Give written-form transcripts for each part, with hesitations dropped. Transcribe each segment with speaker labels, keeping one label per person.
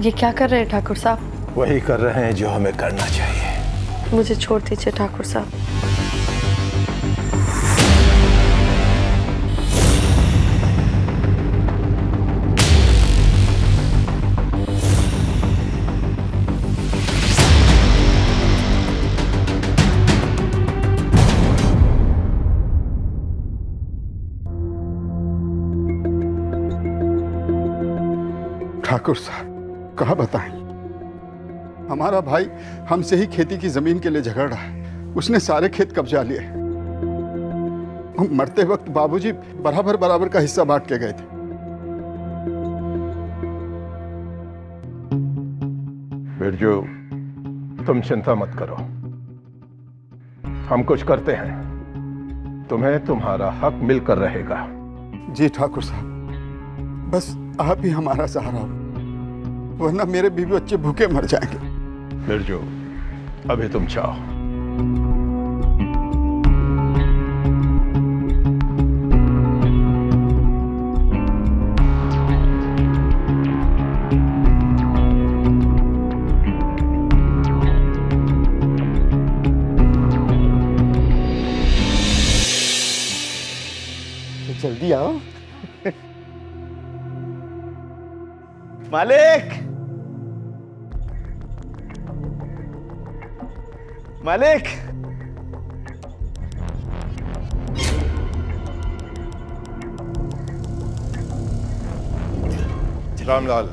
Speaker 1: ये क्या कर रहे हैं ठाकुर साहब?
Speaker 2: वही कर रहे हैं जो हमें करना चाहिए।
Speaker 1: मुझे छोड़ दीजिए ठाकुर साहब।
Speaker 3: ठाकुर साहब कहा बताएं, हमारा भाई हमसे ही खेती की जमीन के लिए झगड़ रहा है। उसने सारे खेत कब्जा लिए। मरते वक्त बाबूजी बराबर बराबर का हिस्सा बांट के गए थे।
Speaker 2: बिरजू, तुम चिंता मत करो, हम कुछ करते हैं। तुम्हें तुम्हारा हक मिलकर रहेगा।
Speaker 3: जी ठाकुर साहब, बस आप ही हमारा सहारा हो, वरना मेरे बीवी बच्चे भूखे मर जाएंगे।
Speaker 2: बिरजू, अभी तुम जाओ।
Speaker 4: तो जल्दी आओ। मालिक, मालिक,
Speaker 2: रामलाल,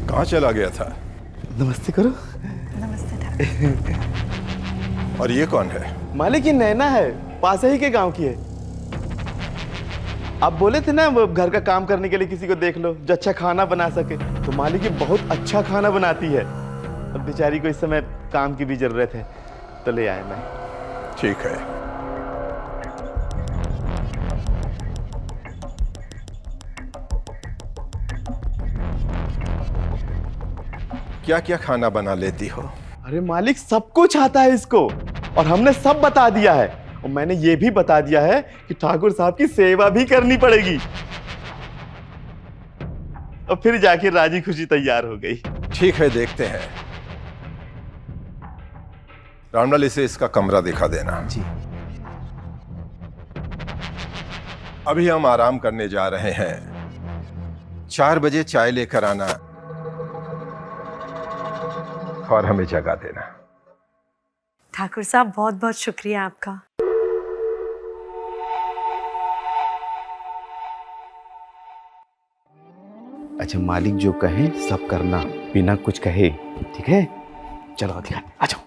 Speaker 2: कहाँ चला गया था?
Speaker 4: नमस्ते करो।
Speaker 2: और ये कौन है?
Speaker 4: मालिक ये नैना है, पास ही के गांव की है। आप बोले थे ना वो घर का काम करने के लिए किसी को देख लो जो अच्छा खाना बना सके, तो मालिक ये बहुत अच्छा खाना बनाती है। अब बेचारी को इस समय काम की भी जरूरत है तो ले आए मैं।
Speaker 2: ठीक है। क्या क्या खाना बना लेती हो?
Speaker 4: अरे मालिक सब कुछ आता है इसको, और हमने सब बता दिया है। और मैंने ये भी बता दिया है कि ठाकुर साहब की सेवा भी करनी पड़ेगी। और फिर जाके राजी खुशी तैयार हो गई।
Speaker 2: ठीक है, देखते हैं। रामलाल, इसे इसका कमरा दिखा देना।
Speaker 4: जी।
Speaker 2: अभी हम आराम करने जा रहे हैं। 4 बजे चाय लेकर आना और हमें जगा देना।
Speaker 1: ठाकुर साहब बहुत बहुत शुक्रिया आपका।
Speaker 4: अच्छा, मालिक जो कहे सब करना बिना कुछ कहे, ठीक है? चलो दिखा, आ जाओ।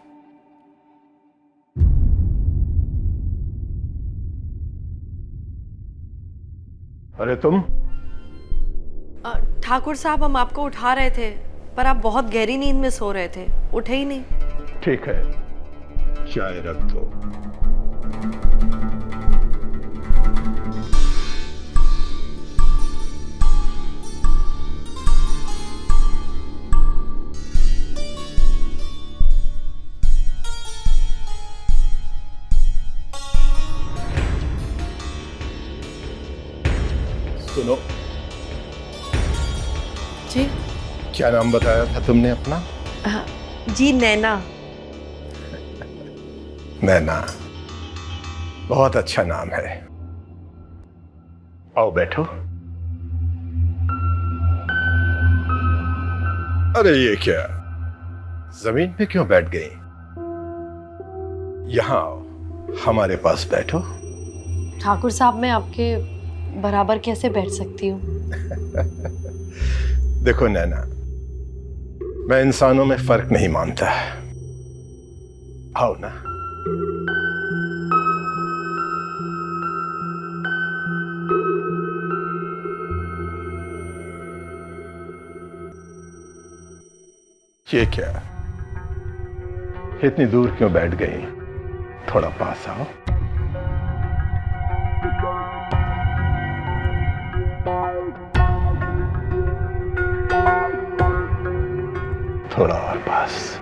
Speaker 2: अरे तुम?
Speaker 1: ठाकुर साहब हम आपको उठा रहे थे, पर आप बहुत गहरी नींद में सो रहे थे, उठे ही नहीं।
Speaker 2: ठीक है, चाय रख दो। सुनो।
Speaker 1: जी?
Speaker 2: क्या नाम बताया था तुमने अपना?
Speaker 1: जी नैना।
Speaker 2: नैना, बहुत अच्छा नाम है। आओ बैठो। अरे ये क्या, जमीन पे क्यों बैठ गई? यहां आओ, हमारे पास बैठो।
Speaker 1: ठाकुर साहब मैं आपके बराबर कैसे बैठ सकती हूँ?
Speaker 2: देखो नैना, मैं इंसानों में फर्क नहीं मानता। आओ ना। ये क्या, इतनी दूर क्यों बैठ गई? थोड़ा पास आओ। थोड़ा और पास।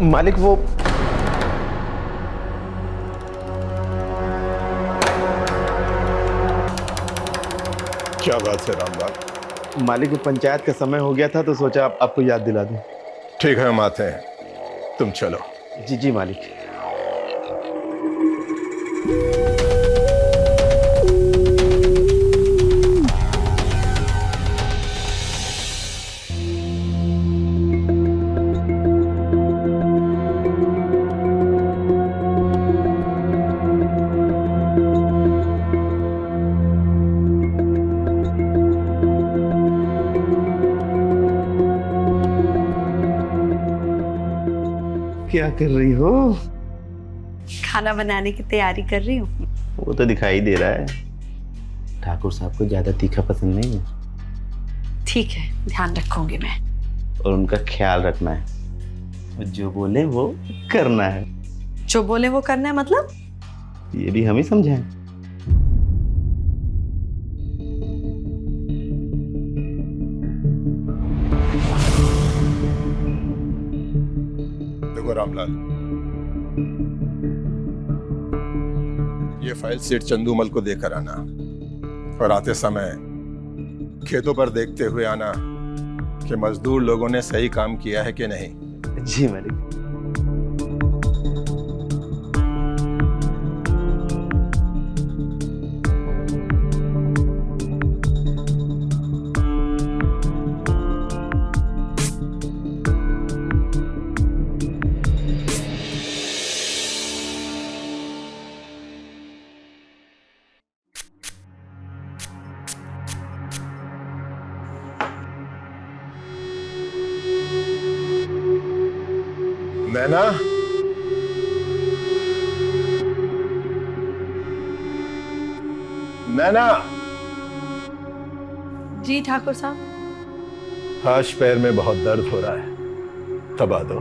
Speaker 4: मालिक वो
Speaker 2: क्या बात है रामलाल?
Speaker 4: मालिक वो पंचायत का समय हो गया था तो सोचा आपको याद दिला दूं।
Speaker 2: ठीक है, हम आते हैं, तुम चलो।
Speaker 4: जी जी मालिक। क्या कर रही हो?
Speaker 1: खाना बनाने की तैयारी कर रही हूँ।
Speaker 4: वो तो दिखाई दे रहा है। ठाकुर साहब को ज्यादा तीखा पसंद नहीं है
Speaker 1: ठीक है, ध्यान रखूंगी मैं।
Speaker 4: और उनका ख्याल रखना है। और जो बोले वो करना है।
Speaker 1: जो बोले वो करना है मतलब?
Speaker 4: ये भी हम ही समझाएं।
Speaker 2: देखो रामलाल, ये फाइल सेठ चंदूमल को देकर आना और आते समय खेतों पर देखते हुए आना कि मजदूर लोगों ने सही काम किया है कि नहीं।
Speaker 4: जी मालिक।
Speaker 2: नैना, नैना,
Speaker 1: जी ठाकुर साहब।
Speaker 2: हाश पैर में बहुत दर्द हो रहा है, दबा दो।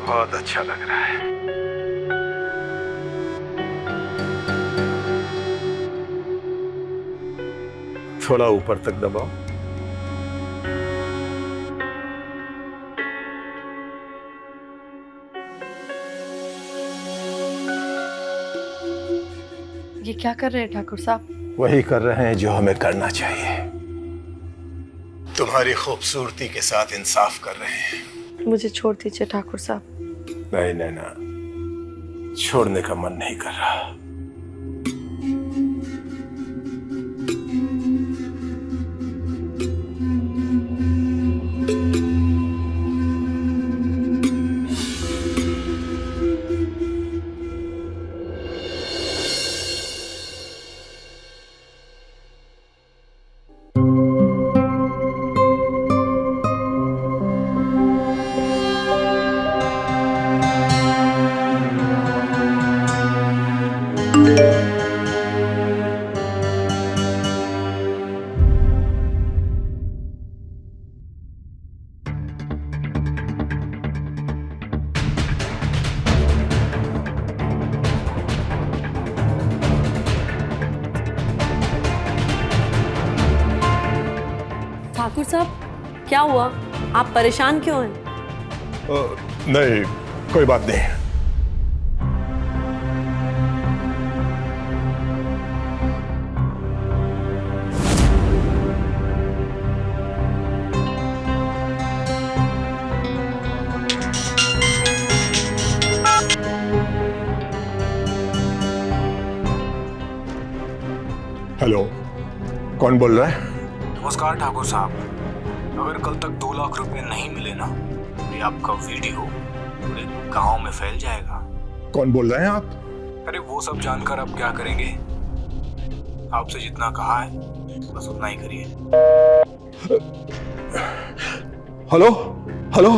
Speaker 2: बहुत अच्छा लग रहा है। थोड़ा ऊपर तक दबाओ।
Speaker 1: ये क्या कर रहे हैं ठाकुर साहब?
Speaker 2: वही कर रहे हैं जो हमें करना चाहिए। तुम्हारी खूबसूरती के साथ इंसाफ कर रहे हैं।
Speaker 1: मुझे छोड़ दीजिए ठाकुर साहब।
Speaker 2: नहीं नैना, छोड़ने का मन नहीं कर रहा।
Speaker 1: ठाकुर साहब, क्या हुआ? आप परेशान क्यों हैं?
Speaker 2: नहीं, कोई बात नहीं। हेलो, कौन बोल रहा है?
Speaker 5: नमस्कार ठाकुर साहब, अगर कल तक 2 लाख रुपए नहीं मिले ना तो ये आपका वीडियो पूरे गांव में फैल जाएगा।
Speaker 2: कौन बोल रहे हैं आप?
Speaker 5: अरे वो सब जानकर आप क्या करेंगे? आपसे जितना कहा है बस उतना ही करिए।
Speaker 2: हेलो हेलो,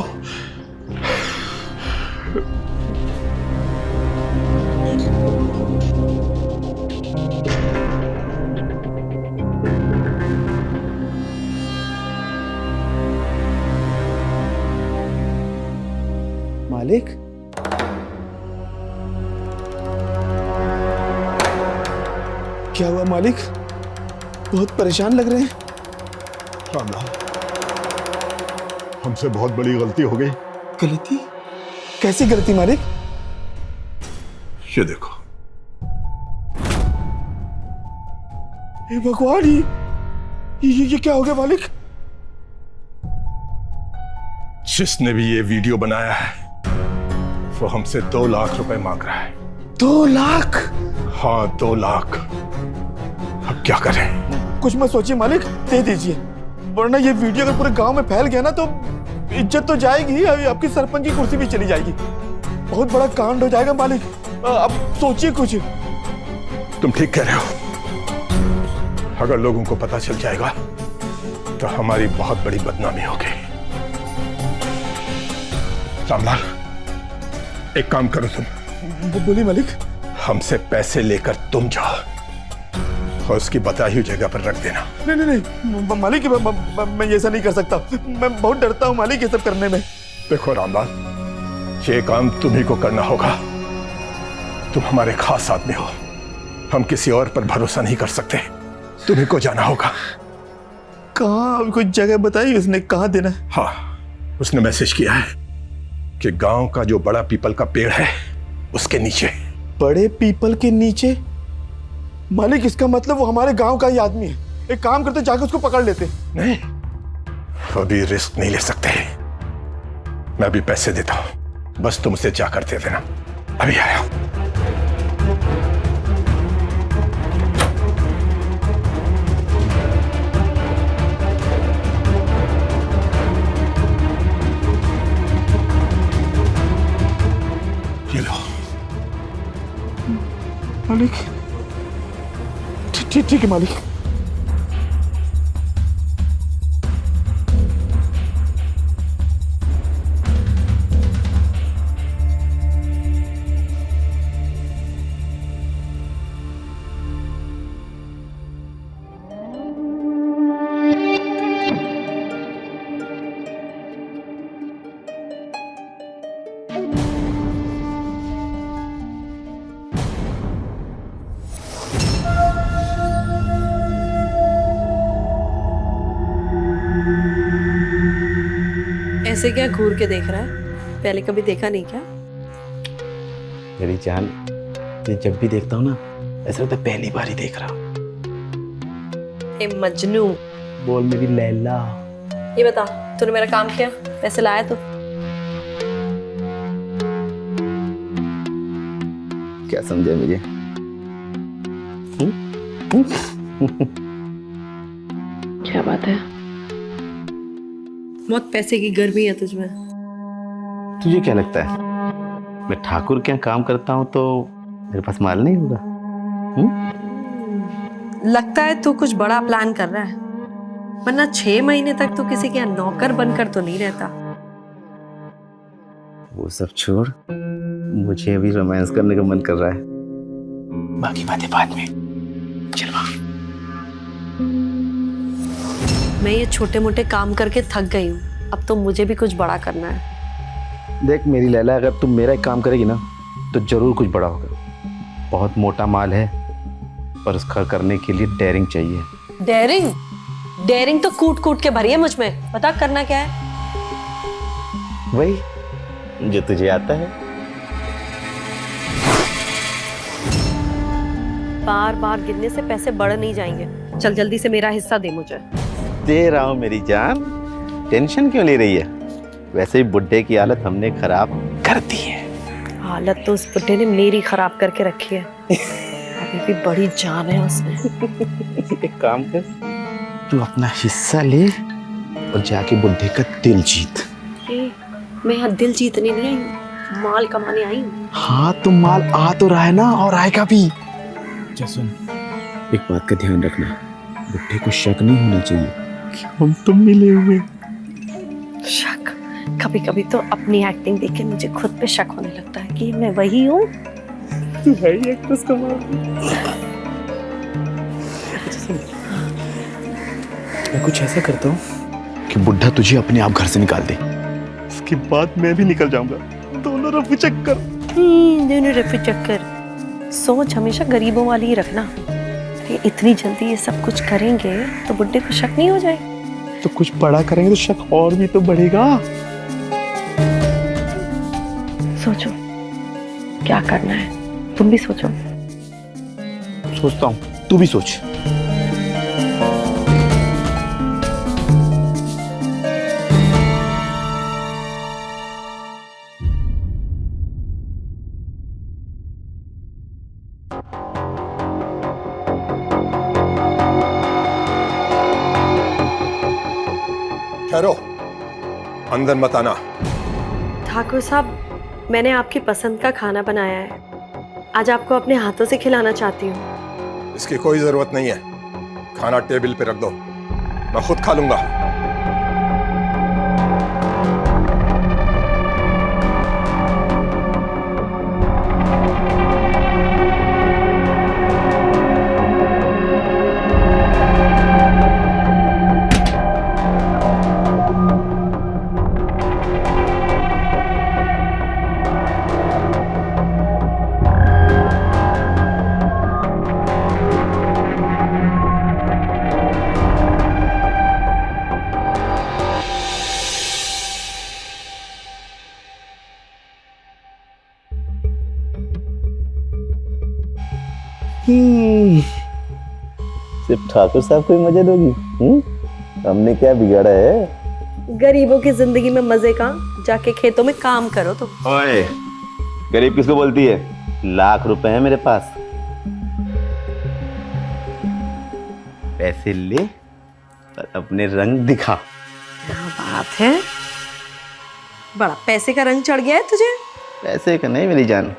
Speaker 4: मालिक। क्या हुआ मालिक? बहुत परेशान लग रहे हैं।
Speaker 2: रामलाल, हमसे बहुत बड़ी गलती हो गई।
Speaker 4: गलती? कैसी गलती मालिक?
Speaker 2: ये देखो,
Speaker 4: हे भगवान, ये क्या हो गया मालिक?
Speaker 2: जिसने भी ये वीडियो बनाया है वो हमसे 2 लाख रुपए मांग रहा है।
Speaker 4: 2 लाख?
Speaker 2: हाँ, 2 लाख। अब क्या करें?
Speaker 4: कुछ मत सोचिए मालिक, दे दीजिए, वरना ये वीडियो अगर पूरे गांव में फैल गया ना तो इज्जत तो जाएगी, अभी आपकी सरपंच की कुर्सी भी चली जाएगी। बहुत बड़ा कांड हो जाएगा मालिक, अब सोचिए कुछ।
Speaker 2: तुम ठीक कह रहे हो। अगर लोगों को पता चल जाएगा तो हमारी बहुत बड़ी बदनामी होगी। रामलाल, एक काम करो तुम।
Speaker 4: बोलिए मालिक।
Speaker 2: हमसे पैसे लेकर तुम जाओ और उसकी बताई हुई जगह पर रख देना।
Speaker 4: नहीं मालिक, मैं ऐसा नहीं कर सकता। मैं बहुत डरता हूँ मालिक ये सब करने में।
Speaker 2: देखो रामलाल, ये काम तुम्ही को करना होगा। तुम हमारे खास आदमी हो, हम किसी और पर भरोसा नहीं कर सकते। तुम्ही को जाना होगा।
Speaker 4: कहाँ? कोई जगह बताई उसने, कहाँ देना है?
Speaker 2: हाँ, उसने मैसेज किया है कि गांव का जो बड़ा पीपल का पेड़ है उसके नीचे।
Speaker 4: बड़े पीपल के नीचे? मालिक, इसका मतलब वो हमारे गांव का ही आदमी है। एक काम करते, जाके उसको पकड़ लेते।
Speaker 2: नहीं, अभी रिस्क नहीं ले सकते। मैं अभी पैसे देता हूं, बस तुम उसे जाकर दे देना। अभी आया। ये लो।
Speaker 4: मालिक, ठीक है मालिक।
Speaker 1: ऐसे क्या घूर के देख रहा है? पहले कभी देखा नहीं क्या?
Speaker 4: मेरी जान, ये जब भी देखता हूँ ना ऐसा लगता है पहली बार ही देख रहा हूँ।
Speaker 1: ए मजनू,
Speaker 4: बोल मेरी लैला।
Speaker 1: ये बता, तूने मेरा काम किया? पैसे लाया तो?
Speaker 4: क्या समझे मुझे?
Speaker 1: क्या बात है? बहुत पैसे की गर्मी है तुझमें।
Speaker 4: तुझे क्या लगता है मैं ठाकुर के यहाँ काम करता हूँ तो मेरे पास माल नहीं होगा?
Speaker 1: लगता है तू कुछ बड़ा प्लान कर रहा है, वरना 6 महीने तक तू किसी के यहाँ नौकर बनकर तो नहीं रहता।
Speaker 4: वो सब छोड़, मुझे अभी रोमांस करने का मन कर रहा है। बाकी बातें बाद में। चल
Speaker 1: मैं ये छोटे मोटे काम करके थक गई हूँ, अब तो मुझे भी कुछ बड़ा करना है।
Speaker 4: देख मेरी लैला, अगर तुम मेरा एक काम करेगी ना तो जरूर कुछ बड़ा होगा। बहुत मोटा माल है पर उसका करने के लिए डेयरिंग चाहिए।
Speaker 1: डेयरिंग? डेयरिंग तो कूट कूट के भरी है मुझ में। बता करना क्या है?
Speaker 4: वही जो तुझे आता है।
Speaker 1: बार बार गिनने से पैसे बढ़ नहीं जाएंगे। चल जल्दी से मेरा हिस्सा दे मुझे।
Speaker 4: दे रहा हूँ मेरी जान, टेंशन क्यों ले रही है? वैसे ही बुड्ढे की हालत हमने खराब कर दी है।
Speaker 1: हालत तो उस बुड्ढे ने मेरी खराब करके रखी है। अभी भी बड़ी जान है उसमें।
Speaker 4: एक काम कर, तू अपना हिस्सा ले और जाके बुड्ढे का दिल जीत।
Speaker 1: मैं यहाँ दिल जीतने नहीं आई, माल कमाने आई हूँ।
Speaker 4: हाँ तो माल आ तो रहा है ना, और आएगा भी। अच्छा सुन, एक बात का ध्यान रखना, बुड्ढे को शक नहीं होना चाहिए कि हम तुम मिले हुए।
Speaker 1: शक? कभी कभी तो अपनी एक्टिंग देख के मुझे खुद पे शक होने लगता है कि मैं वही हूँ।
Speaker 4: तू है ही एक्ट्रेस कमाल। मैं कुछ ऐसा करता हूँ कि बुड्ढा तुझे अपने आप घर से निकाल दे, इसके बाद मैं भी निकल जाऊंगा। दोनों रफू चक्कर।
Speaker 1: दोनों रफू चक्कर। सोच हमेशा गरीबों वाली ही रखना। ये इतनी जल्दी ये सब कुछ करेंगे तो बुड्ढे को शक नहीं हो जाए?
Speaker 4: तो कुछ बड़ा करेंगे तो शक और भी तो बढ़ेगा।
Speaker 1: सोचो क्या करना है, तुम भी सोचो।
Speaker 4: सोचता हूँ, तू भी सोच।
Speaker 2: ठहरो, अंदर मत आना।
Speaker 1: ठाकुर साहब, मैंने आपकी पसंद का खाना बनाया है, आज आपको अपने हाथों से खिलाना चाहती हूँ।
Speaker 2: इसकी कोई जरूरत नहीं है, खाना टेबल पे रख दो, मैं खुद खा लूंगा।
Speaker 6: सिर्फ ठाकुर साहब को ही मजे दोगी? हमने क्या बिगाड़ा है?
Speaker 1: गरीबों की जिंदगी में मजे का, जाके खेतों में काम करो तो।
Speaker 6: ओए, गरीब किसको बोलती है? लाख रुपए हैं मेरे पास, पैसे ले और अपने रंग दिखा।
Speaker 1: क्या बात है, बड़ा पैसे का रंग चढ़ गया है तुझे।
Speaker 6: पैसे का नहीं मेरी जान,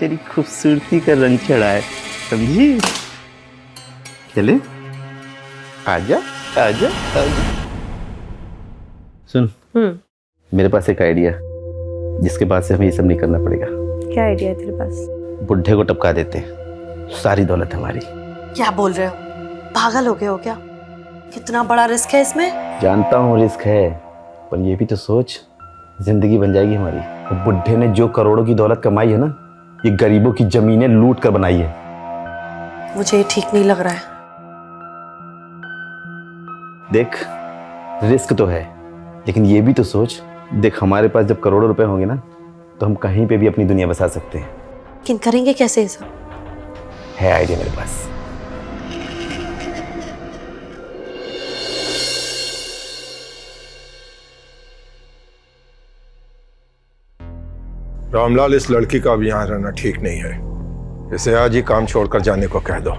Speaker 6: तेरी खूबसूरती का रंग चढ़ा है, समझी? चले, आजा आजा आजा। सुन, मेरे पास एक आइडिया, जिसके बाद से हमें ये सब नहीं करना पड़ेगा।
Speaker 1: क्या आइडिया है तेरे पास?
Speaker 6: बुढ़े को टपका देते, सारी दौलत हमारी।
Speaker 1: क्या बोल रहे हो, पागल हो गए हो क्या? कितना बड़ा रिस्क है इसमें।
Speaker 6: जानता हूँ रिस्क है, पर ये भी तो सोच, जिंदगी बन जाएगी हमारी। और बुढ़े ने जो करोड़ों की दौलत कमाई है ना, ये गरीबों की जमीनें लूट कर बनाई है।
Speaker 1: मुझे ये ठीक नहीं लग रहा है।
Speaker 6: देख, रिस्क तो है, लेकिन ये भी तो सोच, देख हमारे पास जब करोड़ों रुपए होंगे ना, तो हम कहीं पे भी अपनी दुनिया बसा सकते हैं।
Speaker 1: लेकिन करेंगे कैसे ये सब?
Speaker 6: है आइडिया मेरे पास।
Speaker 2: रामलाल, इस लड़की का अब यहाँ रहना ठीक नहीं है, इसे आज ही काम छोड़कर जाने को कह दो।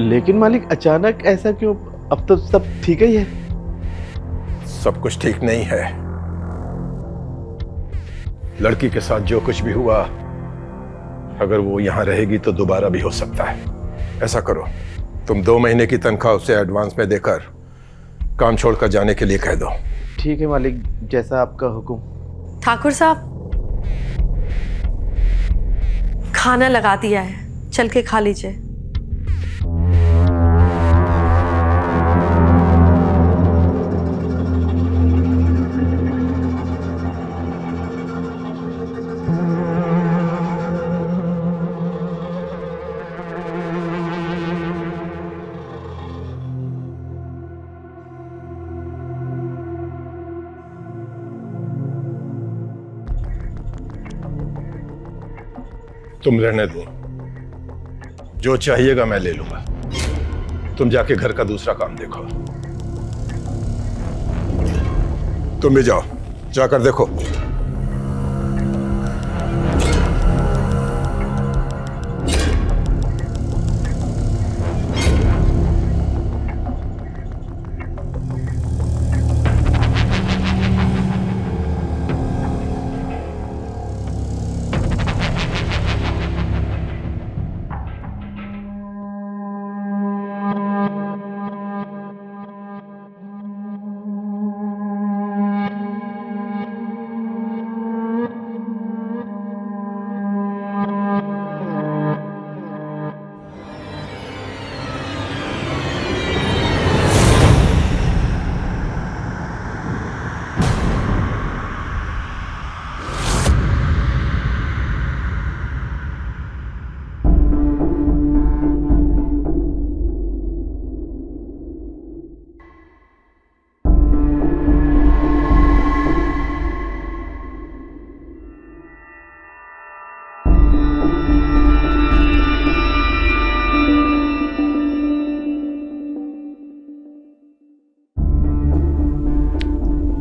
Speaker 4: लेकिन मालिक, अचानक ऐसा क्यों? अब तो सब ठीक ही है।
Speaker 2: सब कुछ ठीक नहीं है। लड़की के साथ जो कुछ भी हुआ, अगर वो यहाँ रहेगी तो दोबारा भी हो सकता है। ऐसा करो, तुम 2 महीने की तनख्वाह उसे एडवांस में देकर काम छोड़कर जाने के लिए कह दो।
Speaker 4: ठीक है मालिक, जैसा आपका हुक्म।
Speaker 1: ठाकुर साहब, खाना लगा दिया है, चल के खा लीजिए।
Speaker 2: तुम रहने दो, जो चाहिएगा मैं ले लूंगा। तुम जाके घर का दूसरा काम देखो। तुम भी जाओ, जाकर देखो।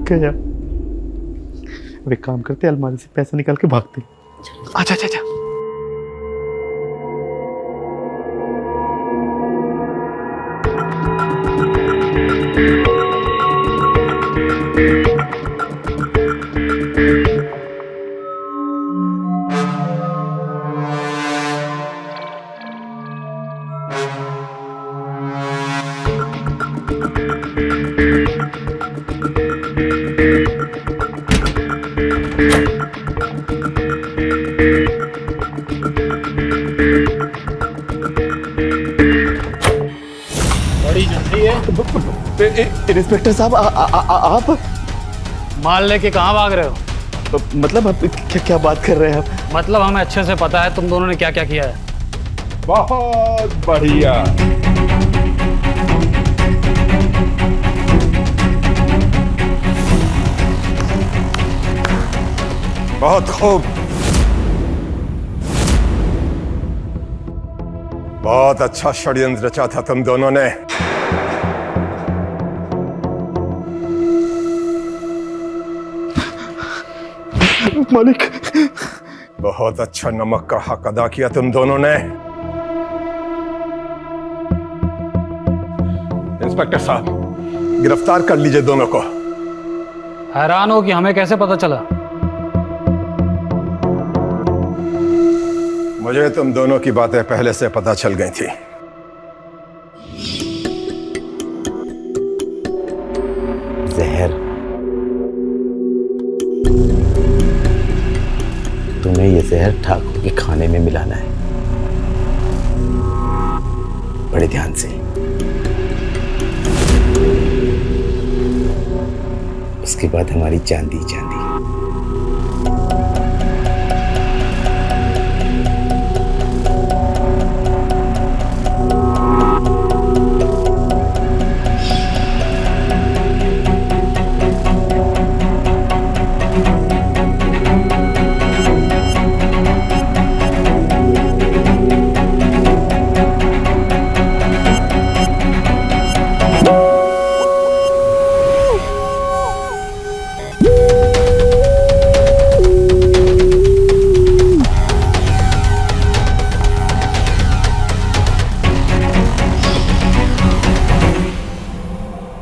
Speaker 4: गया। अब एक काम करते, अलमारी से पैसा निकाल के भागते। अच्छा अच्छा अच्छा।
Speaker 7: बड़ी जल्दी है।
Speaker 4: इंस्पेक्टर साहब आप
Speaker 7: माल लेके कहाँ भाग रहे हो?
Speaker 4: मतलब आप क्या बात कर रहे हैं आप?
Speaker 7: मतलब हमें अच्छे से पता है तुम दोनों ने क्या क्या किया है।
Speaker 2: बहुत बढ़िया। बहुत खूब। बहुत अच्छा षड्यंत्र रचा था तुम दोनों ने।
Speaker 4: मालिक,
Speaker 2: बहुत अच्छा नमक का हक अदा किया तुम दोनों ने। इंस्पेक्टर साहब, गिरफ्तार कर लीजिए दोनों को।
Speaker 7: हैरान हो कि हमें कैसे पता चला?
Speaker 2: मुझे तुम दोनों की बातें पहले से पता चल गई थी।
Speaker 6: जहर, तुम्हें ये जहर ठाकुर के खाने में मिलाना है, बड़े ध्यान से। उसके बाद हमारी चांदी चांदी।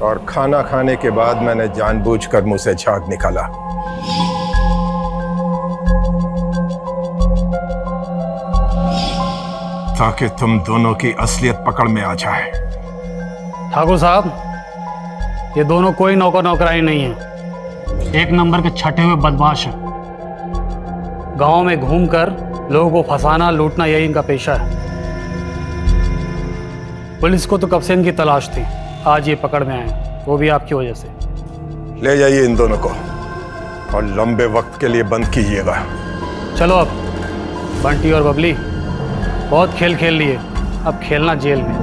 Speaker 2: और खाना खाने के बाद मैंने जानबूझकर मुंह से झाग निकाला। ताकि तुम दोनों की असलियत पकड़ में आ जाए।
Speaker 7: ठाकुर साहब, ये दोनों कोई नौकर नौकरानी नहीं है, एक नंबर के छठे हुए बदमाश हैं। गांव में घूमकर लोगों को फंसाना लूटना यही इनका पेशा है। पुलिस को तो कब से इनकी तलाश थी, आज ये पकड़ में आए, वो भी आपकी वजह से।
Speaker 2: ले जाइए इन दोनों को और लंबे वक्त के लिए बंद कीजिएगा।
Speaker 7: चलो अब बंटी और बबली बहुत खेल खेल लिए, अब खेलना जेल में।